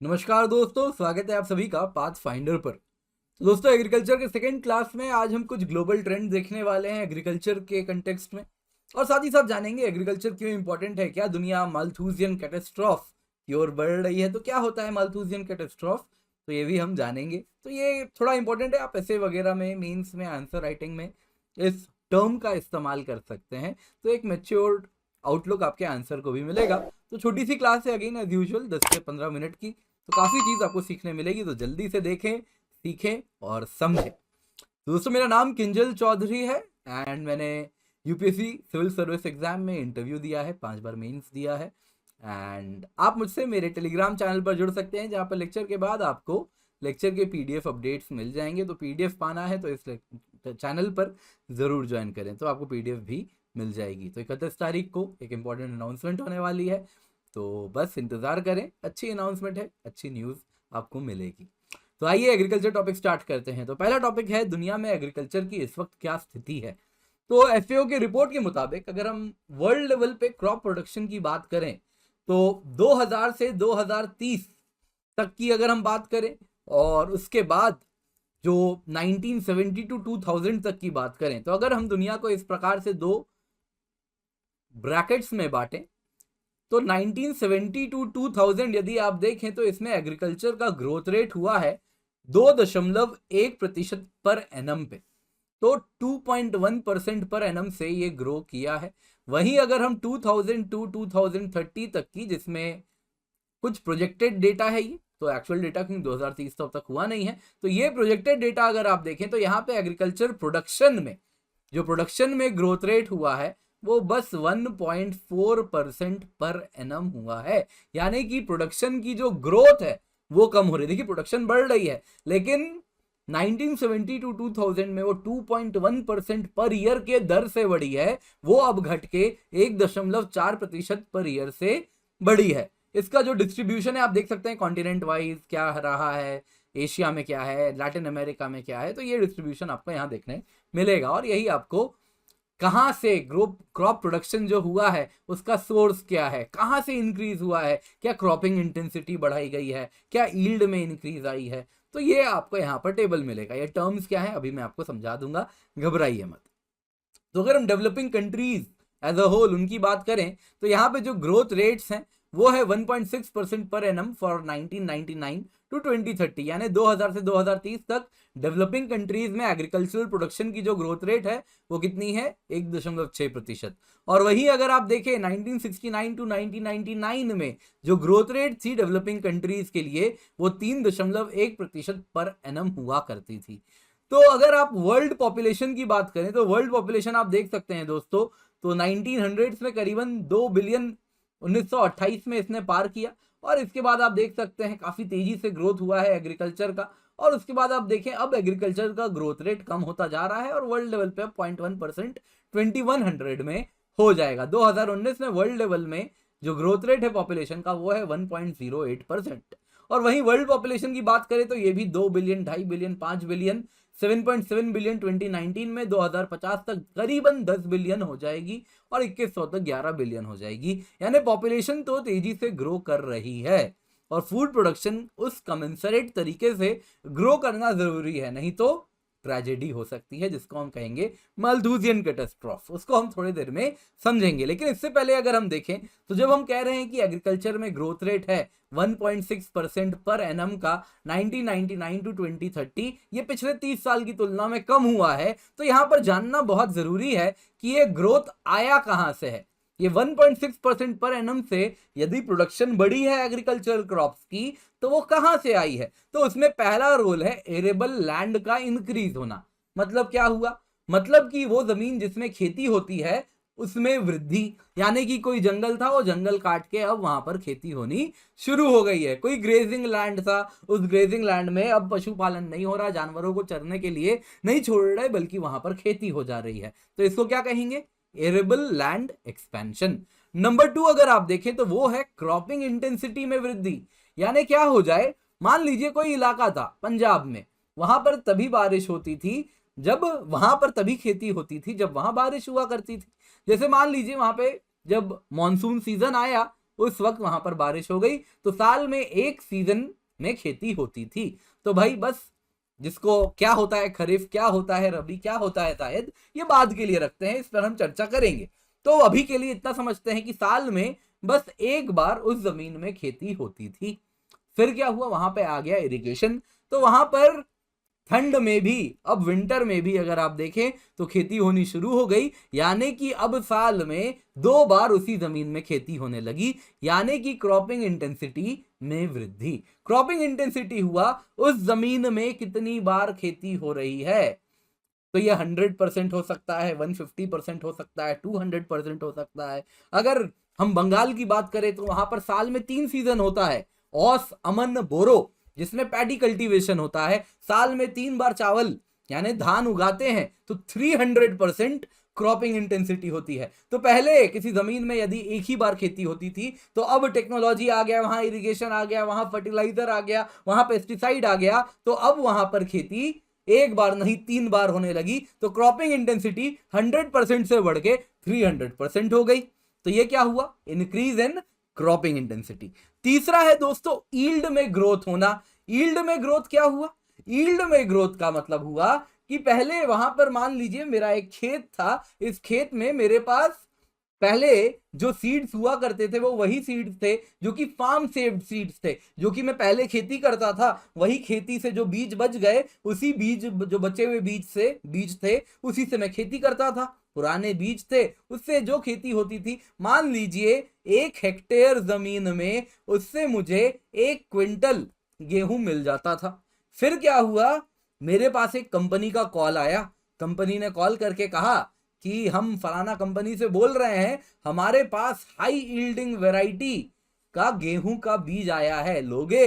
नमस्कार दोस्तों, स्वागत है आप सभी का पाथ फाइंडर पर। तो दोस्तों, एग्रीकल्चर के सेकेंड क्लास में आज हम कुछ ग्लोबल ट्रेंड देखने वाले हैं एग्रीकल्चर के कंटेक्स्ट में, और साथ ही साथ जानेंगे एग्रीकल्चर क्यों इंपॉर्टेंट है, क्या दुनिया माल्थूजियन कैटेस्ट्रॉफ की ओर बढ़ रही है, तो क्या होता है माल्थूजियन कैटेस्ट्रॉफ, तो ये भी हम जानेंगे। तो ये थोड़ा इंपॉर्टेंट है, आप ऐसे वगैरह में, मेंस में, आंसर राइटिंग में इस टर्म का इस्तेमाल कर सकते हैं, तो एक मेच्योर्ड आउटलुक आपके आंसर को भी मिलेगा। तो छोटी सी क्लास है, अगेन एज यूजुअल 10 से 15 मिनट की, तो काफ़ी चीज़ आपको सीखने मिलेगी, तो जल्दी से देखें, सीखें और समझें। तो दोस्तों, मेरा नाम किंजल चौधरी है एंड मैंने यूपीएससी सिविल सर्विस एग्जाम में इंटरव्यू दिया है, 5 बार मेंस दिया है। एंड आप मुझसे मेरे टेलीग्राम चैनल पर जुड़ सकते हैं, जहाँ पर लेक्चर के बाद आपको लेक्चर के पीडीएफ अपडेट्स मिल जाएंगे। तो पीडीएफ पाना है तो इस चैनल पर ज़रूर ज्वाइन करें, तो आपको पीडीएफ भी मिल जाएगी। तो 31 तारीख को एक इम्पॉर्टेंट अनाउंसमेंट होने वाली है, तो बस इंतज़ार करें, अच्छी अनाउंसमेंट है, अच्छी न्यूज़ आपको मिलेगी। तो आइए एग्रीकल्चर टॉपिक स्टार्ट करते हैं। तो पहला टॉपिक है, दुनिया में एग्रीकल्चर की इस वक्त क्या स्थिति है। तो एफएओ की रिपोर्ट के मुताबिक अगर हम वर्ल्ड लेवल पे क्रॉप प्रोडक्शन की बात करें, तो 2000 से 2030 तक की अगर हम बात करें, और उसके बाद जो 1970 टू 2000 तक की बात करें, तो अगर हम दुनिया को इस प्रकार से दो ब्रैकेट्स में बांटें, तो 1970 टू 2000 यदि आप देखें तो इसमें एग्रीकल्चर का ग्रोथ रेट हुआ है 2.1% पर एनम पे, तो 2.1% पर एनम से ये ग्रो किया है। वहीं अगर हम 2000 टू 2030 तक की, जिसमें कुछ प्रोजेक्टेड डेटा है ये, तो एक्चुअल डेटा क्योंकि 2030 तक हुआ नहीं है, तो ये प्रोजेक्टेड डेटा अगर आप देखें तो यहाँ पे एग्रीकल्चर प्रोडक्शन में, जो प्रोडक्शन में ग्रोथ रेट हुआ है वो बस 1.4% पर एनम हुआ है। यानी कि प्रोडक्शन की जो ग्रोथ है वो कम हो रही है। देखिए, प्रोडक्शन बढ़ रही है, लेकिन 1970 टू 2000 में वो 2.1% पर ईयर के दर से बढ़ी है, वो अब घट के 1.4% पर ईयर से बढ़ी है। इसका जो डिस्ट्रीब्यूशन है आप देख सकते हैं, कॉन्टिनेंट वाइज क्या रहा है, एशिया में क्या है, लैटिन अमेरिका में क्या है, तो ये डिस्ट्रीब्यूशन आपको यहाँ देखने मिलेगा। और यही आपको कहाँ से क्रॉप प्रोडक्शन जो हुआ है उसका सोर्स क्या है, कहाँ से इंक्रीज हुआ है, क्या क्रॉपिंग इंटेंसिटी बढ़ाई गई है, क्या यील्ड में इंक्रीज आई है, तो ये आपको यहाँ पर टेबल मिलेगा। ये टर्म्स क्या है अभी मैं आपको समझा दूंगा, घबराइए मत। तो अगर हम developing countries as a whole उनकी बात करें, तो यहाँ पे जो ग्रोथ रेट्स हैं वो है 1.6% पर एनम फॉर 1999 टू 2030, यानी 2000 से 2030 तक डेवलपिंग कंट्रीज में एग्रीकल्चरल प्रोडक्शन की जो ग्रोथ रेट है वो कितनी है, 1.6%। और वही अगर आप देखें 1969 टू 1999 में जो ग्रोथ रेट थी डेवलपिंग कंट्रीज के लिए, वो 3.1% पर एनम हुआ करती थी। तो अगर आप वर्ल्ड पॉपुलेशन की बात करें, तो वर्ल्ड पॉपुलेशन आप देख सकते हैं दोस्तों, तो 1900 में करीबन 2 बिलियन 1928 में इसने पार किया, और इसके बाद आप देख सकते हैं काफी तेजी से ग्रोथ हुआ है एग्रीकल्चर का। और उसके बाद आप देखें अब एग्रीकल्चर का ग्रोथ रेट कम होता जा रहा है, और वर्ल्ड लेवल पे 0.1% 2100 में हो जाएगा। 2019 में वर्ल्ड लेवल में जो ग्रोथ रेट है पॉपुलेशन का वो है 1.08%। और वहीं वर्ल्ड पॉपुलेशन की बात करें तो ये भी 2 बिलियन, 2.5 बिलियन, 5 बिलियन, 7.7 बिलियन 2019 में, 2050 तक करीबन 10 बिलियन हो जाएगी, और 2100 तक 11 बिलियन हो जाएगी। यानी पॉपुलेशन तो तेजी से ग्रो कर रही है, और फूड प्रोडक्शन उस कमेंसरेट तरीके से ग्रो करना जरूरी है, नहीं तो ट्रेजेडी हो सकती है, जिसको हम कहेंगे माल्थूजियन कैटास्ट्रॉफ। उसको हम थोड़ी देर में समझेंगे, लेकिन इससे पहले अगर हम देखें, तो जब हम कह रहे हैं कि एग्रीकल्चर में ग्रोथ रेट है 1.6% पर एनम का 1999 टू 2030, ये पिछले 30 साल की तुलना में कम हुआ है, तो यहां पर जानना बहुत जरूरी है कि ये ग्रोथ आया कहां से है। ये 1.6% पर एनम से यदि प्रोडक्शन बढ़ी है एग्रीकल्चरल क्रॉप्स की, तो वो कहां से आई है, तो उसमें पहला रोल है एरेबल लैंड का इंक्रीज होना। मतलब क्या हुआ, मतलब कि वो जमीन जिसमें खेती होती है उसमें वृद्धि, यानी कि कोई जंगल था, वो जंगल काट के अब वहां पर खेती होनी शुरू हो गई है। कोई ग्रेजिंग लैंड था, उस ग्रेजिंग लैंड में अब पशुपालन नहीं हो रहा, जानवरों को चरने के लिए नहीं छोड़ रहे, बल्कि वहां पर खेती हो जा रही है, तो इसको क्या कहेंगे, एरेबल लैंड एक्सपेंशन। नंबर 2 अगर आप देखें तो वो है क्रॉपिंग इंटेंसिटी में वृद्धि। यानी क्या हो जाए, मान लीजिए कोई इलाका था पंजाब में, वहां पर तभी बारिश होती थी जब वहां पर तभी खेती होती थी जब वहां बारिश हुआ करती थी। जैसे मान लीजिए वहां पे जब मॉनसून सीजन आया उस वक्त वहां पर बारिश हो गई, तो साल में एक सीजन में खेती होती थी। तो भाई बस जिसको क्या होता है खरीफ, क्या होता है रबी, क्या होता है जायद, ये बाद के लिए रखते हैं, इस पर हम चर्चा करेंगे। तो अभी के लिए इतना समझते हैं कि साल में बस एक बार उस जमीन में खेती होती थी। फिर क्या हुआ, वहां पे आ गया इरिगेशन। तो वहां पर ठंड में भी, अब विंटर में भी अगर आप देखें तो खेती होनी शुरू हो गई, यानी कि अब साल में 2 बार उसी जमीन में खेती होने लगी, यानी कि क्रॉपिंग इंटेंसिटी में वृद्धि। क्रॉपिंग इंटेंसिटी हुआ उस जमीन में कितनी बार खेती हो रही है, तो ये 100% हो सकता है, 150% हो सकता है, 200% हो सकता है। अगर हम बंगाल की बात करें तो वहां पर साल में 3 सीजन होता है, औस, अमन, बोरो, जिसमें पैडी कल्टीवेशन होता है। साल में 3 बार चावल यानी धान उगाते हैं, तो 300% क्रॉपिंग इंटेंसिटी होती है। तो पहले किसी जमीन में यदि एक ही बार खेती होती थी, तो अब टेक्नोलॉजी आ गया, वहां इरिगेशन आ गया, वहां फर्टिलाइजर आ गया, वहां पेस्टिसाइड आ गया, तो अब वहां पर खेती एक बार नहीं 3 बार होने लगी। तो क्रॉपिंग इंटेंसिटी 100% से बढ़ के 300% हो गई। तो ये क्या हुआ, इंक्रीज इन क्रॉपिंग इंटेंसिटी। तीसरा है दोस्तों ईल्ड में ग्रोथ होना। ईल्ड में ग्रोथ क्या हुआ, ईल्ड में ग्रोथ का मतलब हुआ कि पहले वहां पर मान लीजिए मेरा एक खेत था, इस खेत में मेरे पास पहले जो सीड्स हुआ करते थे वो वही सीड्स थे जो कि फार्म सेव्ड सीड्स थे, जो कि मैं पहले खेती करता था, वही खेती से जो बीज बच गए, उसी बीज, जो बचे हुए बीज थे उसी से मैं खेती करता था, पुराने बीज थे, उससे जो खेती होती थी, मान लीजिए 1 हेक्टेयर जमीन में उससे मुझे 1 क्विंटल गेहूं मिल जाता था। फिर क्या हुआ, मेरे पास एक कंपनी का कॉल आया, कंपनी ने कॉल करके कहा कि हम फलाना कंपनी से बोल रहे हैं, हमारे पास हाई यील्डिंग वैरायटी का गेहूं का बीज आया है, लोगे?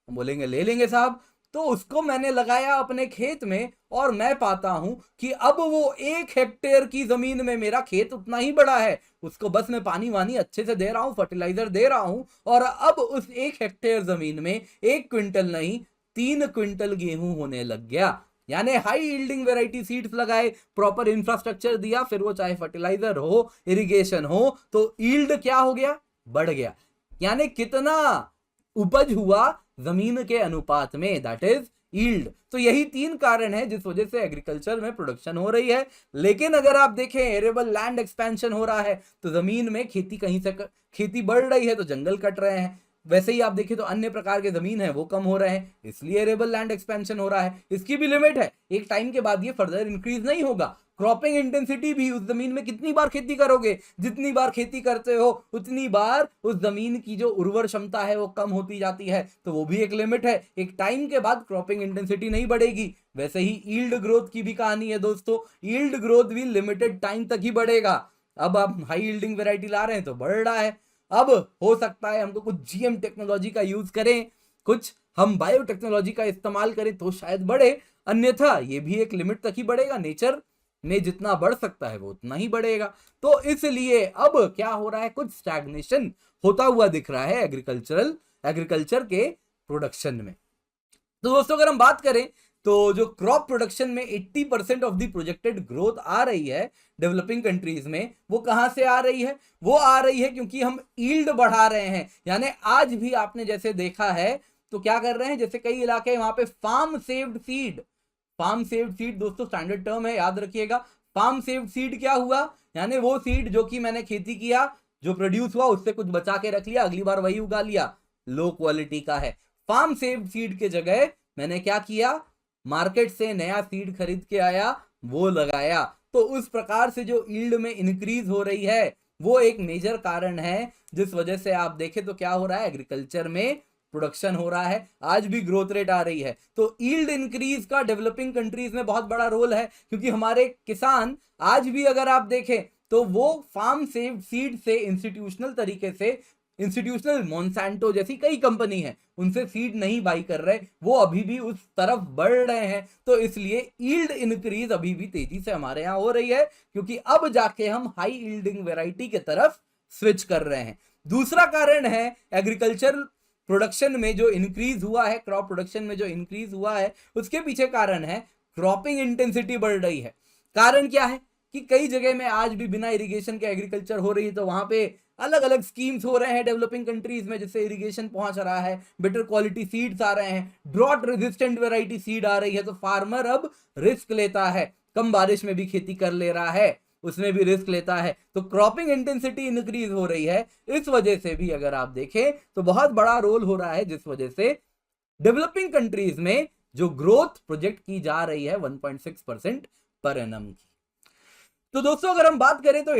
हम बोलेंगे ले लेंगे साहब। तो उसको मैंने लगाया अपने खेत में, और मैं पाता हूं कि अब वो 1 हेक्टेयर की जमीन में, मेरा खेत उतना ही बड़ा है, उसको बस मैं पानी वानी अच्छे से दे रहा हूं, फर्टिलाइजर दे रहा हूं, और अब उस 1 हेक्टेयर जमीन में 1 क्विंटल नहीं 3 क्विंटल गेहूं होने लग गया। यानी हाई यील्डिंग वैरायटी सीड्स लगाए, प्रॉपर इंफ्रास्ट्रक्चर दिया, फिर वो चाहे फर्टिलाइजर हो, इरिगेशन हो, तो यील्ड क्या हो गया, बढ़ गया। यानी कितना उपज हुआ जमीन के अनुपात में, दैट इज यील्ड। तो यही 3 कारण है जिस वजह से एग्रीकल्चर में प्रोडक्शन हो रही है। लेकिन अगर आप देखें एरेबल लैंड एक्सपेंशन हो रहा है, तो जमीन में खेती कहीं से खेती बढ़ रही है तो जंगल कट रहे हैं। वैसे ही आप देखें तो अन्य प्रकार के जमीन है वो कम हो रहे हैं, इसलिए एरेबल लैंड एक्सपेंशन हो रहा है। इसकी भी लिमिट है, एक टाइम के बाद ये फर्दर इंक्रीज नहीं होगा। क्रॉपिंग इंटेंसिटी भी, उस जमीन में कितनी बार खेती करोगे, जितनी बार खेती करते हो उतनी बार उस जमीन की जो उर्वर क्षमता है वो कम होती जाती है, तो वो भी एक लिमिट है। एक टाइम के बाद क्रॉपिंग इंटेंसिटी नहीं बढ़ेगी। वैसे ही यील्ड ग्रोथ की भी कहानी है दोस्तों, यील्ड ग्रोथ भी लिमिटेड टाइम तक ही बढ़ेगा। अब आप हाई यील्डिंग वैरायटी ला रहे हैं तो बढ़ रहा है। अब हो सकता है हमको कुछ जीएम टेक्नोलॉजी का यूज करें, कुछ हम बायोटेक्नोलॉजी का इस्तेमाल करें तो शायद बढ़े, अन्यथा ये भी एक लिमिट तक ही बढ़ेगा। नेचर में जितना बढ़ सकता है वो उतना ही बढ़ेगा। तो इसलिए अब क्या हो रहा है, कुछ स्टैग्नेशन होता हुआ दिख रहा है एग्रीकल्चर के प्रोडक्शन में। तो दोस्तों अगर हम बात करें तो जो क्रॉप प्रोडक्शन में 80% ऑफ द प्रोजेक्टेड ग्रोथ आ रही है डेवलपिंग कंट्रीज में, वो कहां से आ रही है, वो आ रही है क्योंकि हम यील्ड बढ़ा रहे हैं। यानी आज भी आपने जैसे देखा है तो क्या कर रहे हैं, जैसे कई इलाके वहां पे फार्म सेव्ड सीड दोस्तों स्टैंडर्ड टर्म है, याद रखिएगा। फार्म सेव्ड सीड क्या हुआ, यानी वो सीड जो कि मैंने खेती किया, जो प्रोड्यूस हुआ उससे कुछ बचा के रख लिया, अगली बार वही उगा लिया, लो क्वालिटी का है। फार्म सेव्ड सीड के जगह मैंने क्या किया, मार्केट से नया सीड खरीद के आया, वो लगाया। तो उस प्रकार से जो यील्ड में इंक्रीज हो रही है वो एक मेजर कारण है जिस वजह से आप देखें तो क्या हो रहा है, एग्रीकल्चर में प्रोडक्शन हो रहा है, आज भी ग्रोथ रेट आ रही है। तो यील्ड इंक्रीज का डेवलपिंग कंट्रीज में बहुत बड़ा रोल है, क्योंकि हमारे किसान आज भी अगर आप देखें तो वो फार्म सेव्ड सीड से इंस्टीट्यूशनल तरीके से, इंस्टीट्यूशनल मोन्सैंटो जैसी कई कंपनी है उनसे सीड नहीं बाई कर रहे, वो अभी भी उस तरफ बढ़ रहे हैं। तो इसलिए यील्ड इंक्रीज अभी भी तेजी से हमारे यहाँ हो रही है, क्योंकि अब जाके हम हाई यील्डिंग वैरायटी के तरफ स्विच कर रहे हैं। दूसरा कारण है एग्रीकल्चर प्रोडक्शन में जो इंक्रीज हुआ है, क्रॉप प्रोडक्शन में जो इंक्रीज हुआ है, उसके पीछे कारण है क्रॉपिंग इंटेंसिटी बढ़ रही है। कारण क्या है, कि कई जगह में आज भी बिना इरिगेशन के एग्रीकल्चर हो रही है, तो वहां पे अलग अलग स्कीम्स हो रहे हैं डेवलपिंग कंट्रीज में, जिससे इरिगेशन पहुंच रहा है, बेटर क्वालिटी सीड्स आ रहे हैं, ड्रॉट रेजिस्टेंट वेराइटी सीड आ रही है, तो फार्मर अब रिस्क लेता है, कम बारिश में भी खेती कर ले रहा है, उसमें भी रिस्क लेता है, तो क्रॉपिंग इंटेंसिटी इंक्रीज हो रही है। इस वजह से भी अगर आप देखें तो बहुत बड़ा रोल हो रहा है, जिस वजह से डेवलपिंग कंट्रीज में जो ग्रोथ प्रोजेक्ट की जा रही है 1.6% पर एनम की। तो दोस्तों अगर हम बात करें तो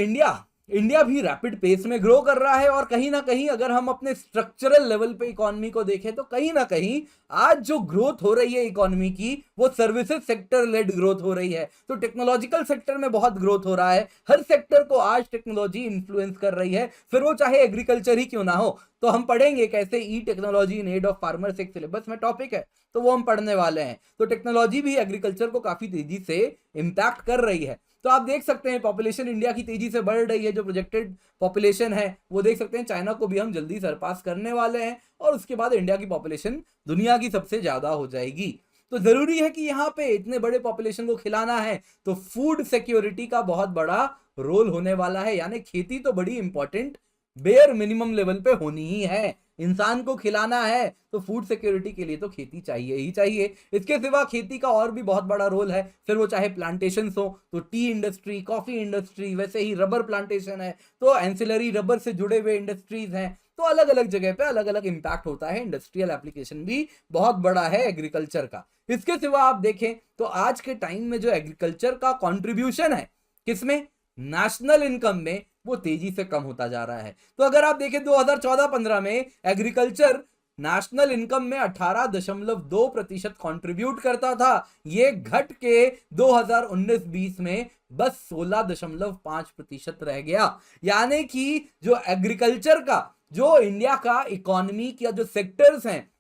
इंडिया भी रैपिड पेस में ग्रो कर रहा है, और कहीं ना कहीं अगर हम अपने स्ट्रक्चरल लेवल पे इकोनॉमी को देखें तो कहीं ना कहीं आज जो ग्रोथ हो रही है इकोनॉमी की वो सर्विसेज सेक्टर लेड ग्रोथ हो रही है। तो टेक्नोलॉजिकल सेक्टर में बहुत ग्रोथ हो रहा है, हर सेक्टर को आज टेक्नोलॉजी इन्फ्लुएंस कर रही है, फिर वो चाहे एग्रीकल्चर ही क्यों ना हो। तो हम पढ़ेंगे कैसे e technology in aid of farmers एक सिलेबस में टॉपिक है, तो वो हम पढ़ने वाले हैं। तो टेक्नोलॉजी भी एग्रीकल्चर को काफी तेजी से इंपैक्ट कर रही है। तो आप देख सकते हैं पॉपुलेशन इंडिया की तेजी से बढ़ रही है, जो प्रोजेक्टेड पॉपुलेशन है वो देख सकते हैं चाइना को भी हम जल्दी सरपास करने वाले हैं, और उसके बाद इंडिया की पॉपुलेशन दुनिया की सबसे ज्यादा हो जाएगी। तो जरूरी है कि यहाँ पे इतने बड़े पॉपुलेशन को खिलाना है, तो फूड सिक्योरिटी का बहुत बड़ा रोल होने वाला है, यानी खेती तो बड़ी इंपॉर्टेंट बेयर मिनिमम लेवल पे होनी ही है। इंसान को खिलाना है तो फूड सिक्योरिटी के लिए तो खेती चाहिए ही चाहिए। इसके सिवा खेती का और भी बहुत बड़ा रोल है, फिर वो चाहे प्लांटेशन हो तो टी इंडस्ट्री, कॉफी इंडस्ट्री, वैसे ही रबर प्लांटेशन है तो एंसिलरी रबर से जुड़े हुए इंडस्ट्रीज हैं। तो अलग अलग जगह पे अलग अलग इंपैक्ट होता है, इंडस्ट्रियल एप्लीकेशन भी बहुत बड़ा है एग्रीकल्चर का। इसके सिवा आप देखें तो आज के टाइम में जो एग्रीकल्चर का कॉन्ट्रीब्यूशन है किसमें, नेशनल इनकम में, वो तेजी से कम होता जा रहा है। तो अगर आप देखें 2014-15 में एग्रीकल्चर नेशनल इनकम में 18.2% कंट्रीब्यूट करता था, ये घट के 2019-20 में बस 16.5% रह गया। यानी कि जो एग्रीकल्चर का, जो इंडिया का इकोनॉमी का जो सेक्टर्स हैं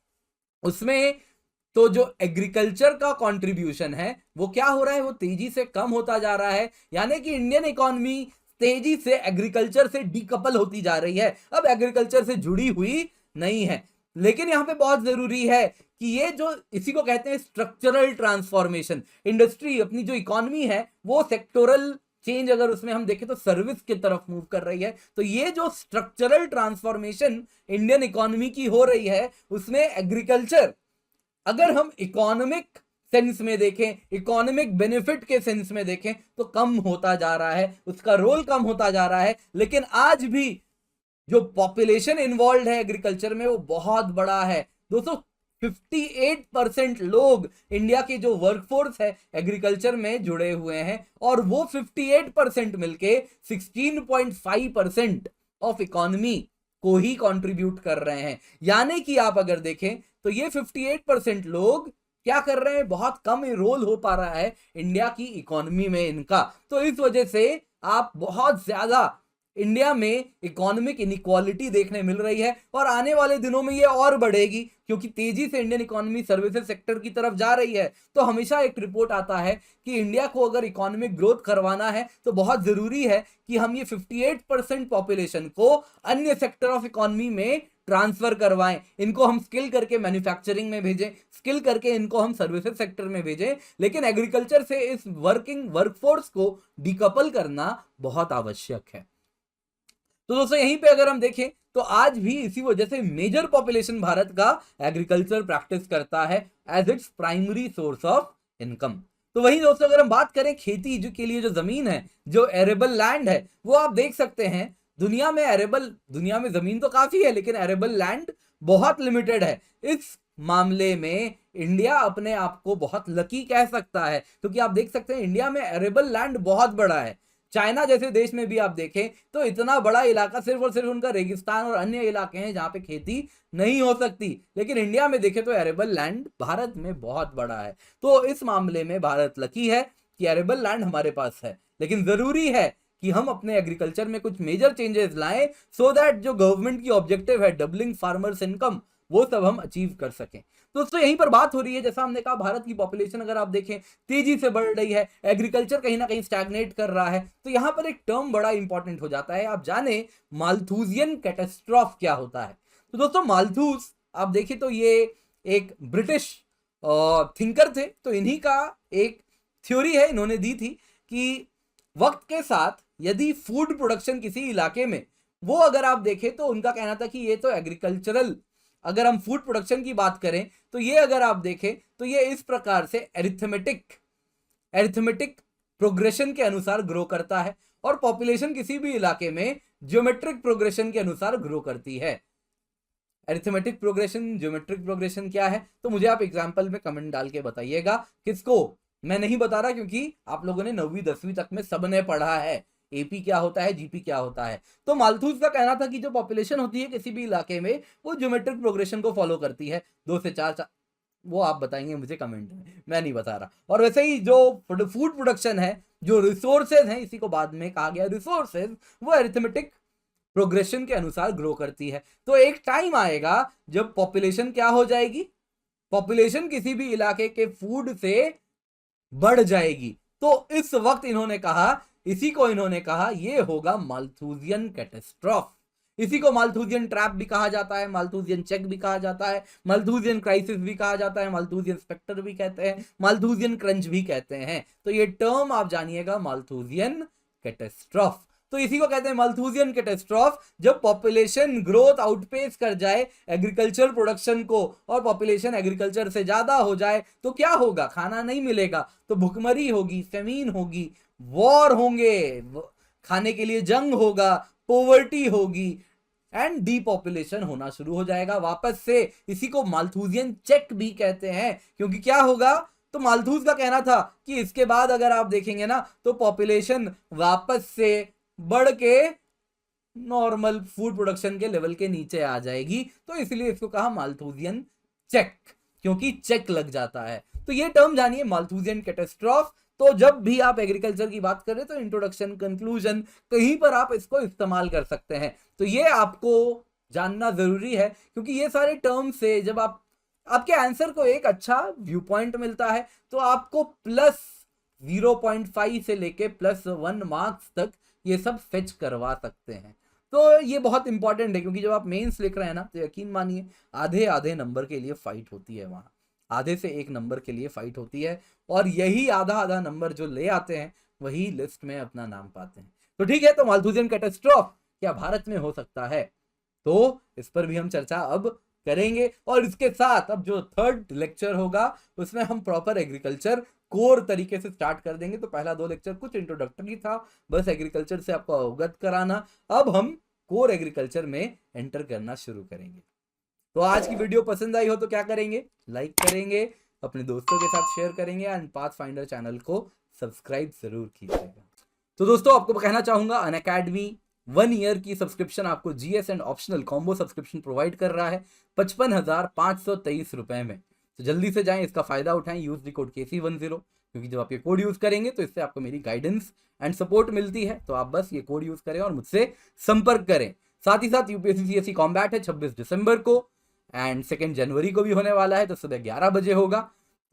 उसमें, तो जो एग्रीकल्चर का कंट्रीब्यूशन है वो क्या हो रहा है, वो तेजी से कम होता जा रहा है। यानी कि इंडियन इकोनॉमी तेजी से एग्रीकल्चर से डीकपल होती जा रही है, अब एग्रीकल्चर से जुड़ी हुई नहीं है। लेकिन यहां पे बहुत जरूरी है कि ये जो इसी को कहते हैं स्ट्रक्चरल ट्रांसफॉर्मेशन, इंडस्ट्री अपनी जो इकोनॉमी है वो सेक्टोरल चेंज अगर उसमें हम देखें तो सर्विस की तरफ मूव कर रही है। तो ये जो स्ट्रक्चरल ट्रांसफॉर्मेशन इंडियन इकोनॉमी की हो रही है उसमें एग्रीकल्चर, अगर हम इकोनॉमिक सेंस में देखें, इकोनॉमिक बेनिफिट के सेंस में देखें तो कम होता जा रहा है, उसका रोल कम होता जा रहा है। लेकिन आज भी जो पॉपुलेशन इन्वॉल्व है एग्रीकल्चर में वो बहुत बड़ा है दोस्तों। 58% लोग इंडिया के जो वर्कफोर्स है एग्रीकल्चर में जुड़े हुए हैं, और वो 58% मिलके 16.5% ऑफ इकोनॉमी को ही कंट्रीब्यूट कर रहे हैं। यानी कि आप अगर देखें तो ये 58% लोग क्या कर रहे हैं, बहुत कम रोल हो पा रहा है इंडिया की इकोनॉमी में इनका। तो इस वजह से आप बहुत ज्यादा इंडिया में इकोनॉमिक इनइक्वालिटी देखने मिल रही है, और आने वाले दिनों में ये और बढ़ेगी क्योंकि तेजी से इंडियन इकोनॉमी सर्विसेज सेक्टर की तरफ जा रही है। तो हमेशा एक रिपोर्ट आता है कि इंडिया को अगर इकोनॉमिक ग्रोथ करवाना है तो बहुत जरूरी है कि हम ये 58% पॉपुलेशन को अन्य सेक्टर ऑफ इकोनॉमी में ट्रांसफर करवाएं, इनको हम स्किल करके मैन्युफैक्चरिंग में भेजें, स्किल करके इनको हम सर्विसेज सेक्टर में भेजें। लेकिन एग्रीकल्चर से इस वर्कफोर्स को डीकपल करना बहुत आवश्यक है। तो दोस्तों यहीं पे अगर हम देखें तो आज भी इसी वजह से मेजर पॉपुलेशन भारत का एग्रीकल्चर प्रैक्टिस करता है as its primary source of income. तो वही दोस्तों अगर हम बात करें खेती जो के लिए जो जमीन है, जो एरेबल लैंड है, वो आप देख सकते हैं दुनिया में जमीन तो काफी है लेकिन एरेबल लैंड बहुत लिमिटेड है। इस मामले में इंडिया अपने आप को बहुत लकी कह सकता है, क्योंकि आप देख सकते हैं इंडिया में एरेबल लैंड बहुत बड़ा है। चाइना जैसे देश में भी आप देखें तो इतना बड़ा इलाका सिर्फ और सिर्फ उनका रेगिस्तान और अन्य इलाके हैं जहां पे खेती नहीं हो सकती, लेकिन इंडिया में देखें तो एरेबल लैंड भारत में बहुत बड़ा है। तो इस मामले में भारत लकी है कि एरेबल लैंड हमारे पास है, लेकिन जरूरी है कि हम अपने एग्रीकल्चर में कुछ मेजर चेंजेस लाएं सो दैट जो गवर्नमेंट की ऑब्जेक्टिव है डबलिंग फार्मर्स इनकम, वो सब हम अचीव कर सकें। दोस्तों यहीं पर बात हो रही है, जैसा हमने कहा भारत की पॉपुलेशन अगर आप देखें तेजी से बढ़ रही है, एग्रीकल्चर कहीं ना कहीं स्टैग्नेट कर रहा है, तो यहां पर एक टर्म बड़ा इंपॉर्टेंट हो जाता है। आप जाने माल्थूजियन कैटास्ट्रॉफ क्या होता है। तो दोस्तों माल्थूस आप देखें तो ये एक ब्रिटिश थिंकर थे, तो इन्हीं का एक थ्योरी है, इन्होंने दी थी कि वक्त के साथ यदि फूड प्रोडक्शन किसी इलाके में, वो अगर आप देखें तो उनका कहना था कि ये तो एग्रीकल्चरल, अगर हम फूड प्रोडक्शन की बात करें तो ये अगर आप देखें तो ये इस प्रकार से एरिथमेटिक प्रोग्रेशन के अनुसार ग्रो करता है, और पॉपुलेशन किसी भी इलाके में ज्योमेट्रिक प्रोग्रेशन के अनुसार ग्रो करती है। अरिथमेटिक प्रोग्रेशन, ज्योमेट्रिक प्रोग्रेशन क्या है, तो मुझे आप एग्जांपल में कमेंट डाल के बताइएगा। किसको, मैं नहीं बता रहा क्योंकि आप लोगों ने 9वीं 10वीं तक में सबने पढ़ा है एपी क्या होता है, जीपी क्या होता है। तो मालथूस का कहना था कि जो पॉपुलेशन होती है किसी भी इलाके में वो ज्योमेट्रिक प्रोग्रेशन को फॉलो करती है, 2 से 4, वो आप बताएंगे मुझे कमेंट में, मैं नहीं बता रहा। और वैसे ही जो फूड प्रोडक्शन है, जो रिसोर्सेज हैं, इसी को बाद में कहा गया रिसोर्सेज, वो अरिथमेटिक प्रोग्रेशन के अनुसार ग्रो करती है। तो एक टाइम आएगा जब पॉपुलेशन क्या हो जाएगी, पॉपुलेशन किसी भी इलाके के फूड से बढ़ जाएगी। तो इस वक्त इन्होंने कहा, इसी को इन्होंने कहा ये होगा माल्थूजियन कैटास्ट्रॉफ। इसी को माल्थूजियन ट्रैप भी कहा जाता है, माल्थूजियन चेक भी कहा जाता है, माल्थूजियन क्राइसिस भी कहा जाता है, माल्थूजियन स्पेक्टर भी कहते हैं, माल्थूजियन क्रंच भी कहते हैं। तो ये टर्म आप जानिएगा, माल्थूजियन कैटास्ट्रॉफ। तो इसी को कहते हैं माल्थूजियन कैटास्ट्रॉफ, जब पॉपुलेशन ग्रोथ आउटपेस कर जाए एग्रीकल्चर प्रोडक्शन को, और पॉपुलेशन एग्रीकल्चर से ज्यादा हो जाए तो क्या होगा, खाना नहीं मिलेगा, तो भुखमरी होगी, फेमीन होगी, वॉर होंगे, खाने के लिए जंग होगा, पोवर्टी होगी, एंड डीपॉपुलेशन होना शुरू हो जाएगा वापस से। इसी को माल्थूजियन चेक भी कहते हैं, क्योंकि क्या होगा, तो माल्थूस का कहना था कि इसके बाद अगर आप देखेंगे ना तो पॉपुलेशन वापस से बढ़ के नॉर्मल फूड प्रोडक्शन के लेवल के नीचे आ जाएगी। तो इसलिए इसको कहा माल्थूजियन चेक, क्योंकि चेक लग जाता है। तो ये टर्म जानिए, माल्थूजियन कैटास्ट्रॉफ। तो जब भी आप एग्रीकल्चर की बात करें तो इंट्रोडक्शन, कंक्लूजन, कहीं पर आप इसको इस्तेमाल कर सकते हैं। तो ये आपको जानना जरूरी है, क्योंकि ये सारे टर्म से जब आप आपके आंसर को एक अच्छा व्यू पॉइंट मिलता है, तो आपको प्लस 0.5 से लेके +1 मार्क्स तक ये सब फेच करवा सकते हैं। तो ये बहुत इंपॉर्टेंट है, क्योंकि जब आप मेंस लिख रहे हैं ना, तो यकीन मानिए आधे आधे नंबर के लिए फाइट होती है, वहाँ आधे से 1 नंबर के लिए फाइट होती है, और यही आधा आधा नंबर जो ले आते हैं वही लिस्ट में अपना नाम पाते हैं। तो ठीक है, तो माल्थूजियन कैटास्ट्रॉफ क्या भारत में हो सकता है, तो इस पर भी हम चर्चा अब करेंगे। और इसके साथ अब जो थर्ड लेक्चर होगा उसमें हम प्रॉपर एग्रीकल्चर कोर तरीके से स्टार्ट कर देंगे। तो पहला 2 लेक्चर कुछ इंट्रोडक्टरी था, बस एग्रीकल्चर से आपको अवगत कराना। अब हम कोर एग्रीकल्चर में एंटर करना शुरू करेंगे। तो आज की वीडियो पसंद आई हो तो क्या करेंगे, लाइक करेंगे, अपने दोस्तों के साथ शेयर करेंगे, एंड पाथफाइंडर चैनल को सब्सक्राइब जरूर कीजिएगा। तो दोस्तों आपको कहना चाहूंगा, अनअकैडमी 1 ईयर की सब्सक्रिप्शन आपको GS and optional combo subscription provide कर रहा है 55,523 रुपए में। तो जल्दी से जाएं, इसका फायदा उठाएं, यूज द कोड KC10, क्योंकि जब आप ये कोड यूज करेंगे तो इससे आपको मेरी गाइडेंस एंड सपोर्ट मिलती है। तो आप बस ये कोड यूज करें और मुझसे संपर्क करें। साथ ही साथ यूपीएससी सीएससी कॉम्बैट है 26 दिसंबर को, एंड 2 जनवरी को भी होने वाला है, तो सुबह 11 बजे होगा।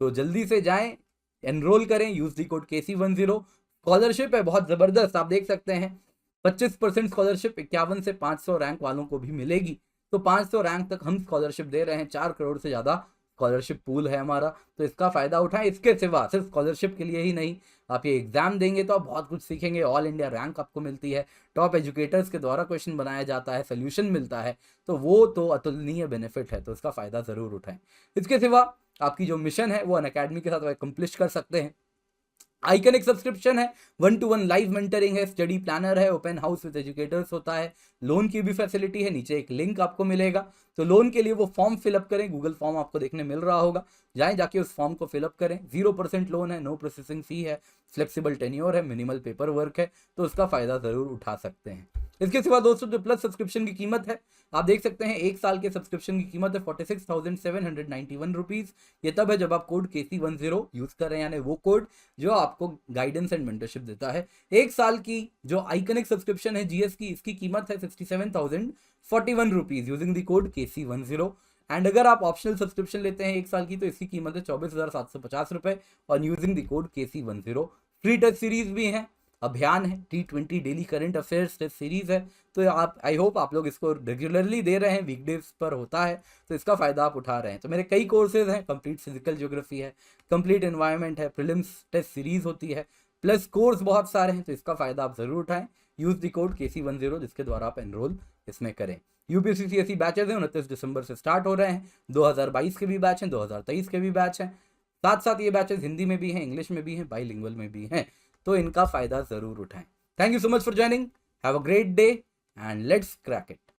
तो जल्दी से जाएं, एनरोल करें, use the code KC10। Scholarship है बहुत जबरदस्त, आप देख सकते हैं 25% स्कॉलरशिप 51 से 500 रैंक वालों को भी मिलेगी। तो 500 रैंक तक हम स्कॉलरशिप दे रहे हैं, 4 करोड़ से ज़्यादा स्कॉलरशिप पूल है हमारा, तो इसका फ़ायदा उठाएं। इसके सिवा सिर्फ स्कॉलरशिप के लिए ही नहीं, आप ये एग्जाम देंगे तो आप बहुत कुछ सीखेंगे। ऑल इंडिया रैंक आपको मिलती है, टॉप एजुकेटर्स के द्वारा क्वेश्चन बनाया जाता है, सोल्यूशन मिलता है, तो वो तो अतुलनीय बेनिफिट है, तो इसका फ़ायदा ज़रूर उठाएं। इसके सिवा आपकी जो मिशन है वो अनअकैडमी के साथ अकम्प्लिश कर सकते हैं। आइकन एक सब्सक्रिप्शन है, 1-to-1 लाइव मेंटरिंग है, स्टडी प्लानर है, ओपन हाउस विद एजुकेटर्स होता है, लोन की भी फैसिलिटी है, नीचे एक लिंक आपको मिलेगा। तो लोन के लिए वो फॉर्म फिलअप करें, गूगल फॉर्म आपको देखने मिल रहा होगा, जाएं जाके उस फॉर्म को फिलअप करें। 0% लोन है, नो प्रोसेसिंग फी है, फ्लेक्सिबल टेन्योर है, मिनिमल पेपर वर्क है, तो उसका फ़ायदा ज़रूर उठा सकते हैं। इसके सिवा दोस्तों जो प्लस सब्सक्रिप्शन की कीमत है, आप देख सकते हैं 1 साल के सब्सक्रिप्शन की कीमत है 46,791 रुपीज़। ये तब है जब आप कोड KC10 यूज़ कर रहे हैं, यानी वो कोड जो आपको गाइडेंस एंड मेंटरशिप देता है। 1 साल की जो आइकनिक सब्सक्रिप्शन है जीएस की, इसकी कीमत है 67,041 rupees using the code KC10। And अगर आप ऑप्शनल सब्सक्रिप्शन लेते हैं 1 साल की, तो इसकी कीमत है 24,750 रुपये और using the code KC10। Free test series भी हैं, अभियान है, T20 daily current affairs test series है। तो आप, आई होप आप लोग इसको रेगुलरली दे रहे हैं, वीकडेज पर होता है, तो इसका फ़ायदा आप उठा रहे हैं। तो मेरे कई कोर्सेज हैं, कंप्लीट फिजिकल ज्योग्राफी है, कंप्लीट एनवायरनमेंट है, प्रीलिम्स टेस्ट सीरीज होती है, प्लस कोर्स बहुत सारे हैं, तो इसका फ़ायदा आप ज़रूर उठाएं। यूज़ द कोड KC10 जिसके द्वारा आप एनरोल इसमें करें। यूपीएससी CSE बैचेज हैं 29 दिसंबर से स्टार्ट हो रहे हैं। 2022 के भी बैच हैं, 2023 के भी बैच हैं। साथ साथ ये बैचेज हिंदी में भी हैं, इंग्लिश में भी हैं, बाईलिंगुअल में भी हैं, तो इनका फ़ायदा ज़रूर उठाएं। Thank you so much for joining. Have a great day and let's crack it.